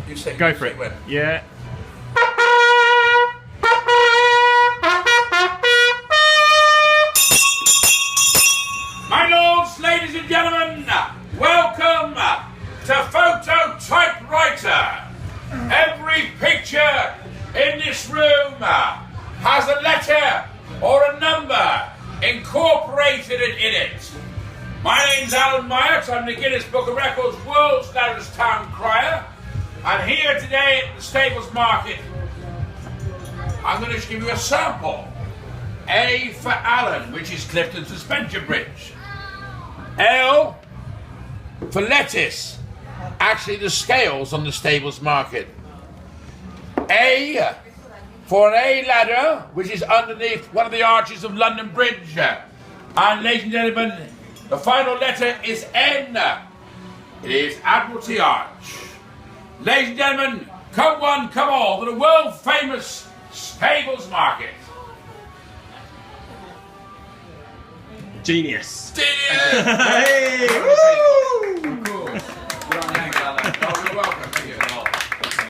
You say. Go for it. When. Yeah. My lords, ladies and gentlemen, welcome to Photo Typewriter. Every picture in this room has a letter or a number incorporated in it. My name's Alan Myatt. I'm the Guinness Book of Records World's Largest Town Crier. And here today at the Stables Market, I'm going to give you a sample. A for Alan, which is Clifton Suspension Bridge. L for lettuce, actually the scales on the Stables Market. A for an A ladder, which is underneath one of the arches of London Bridge. And ladies and gentlemen, the final letter is N. It is Admiralty Arch. Ladies and gentlemen, come one, come all, to the world famous Stables Market. Genius. Hey! Hey!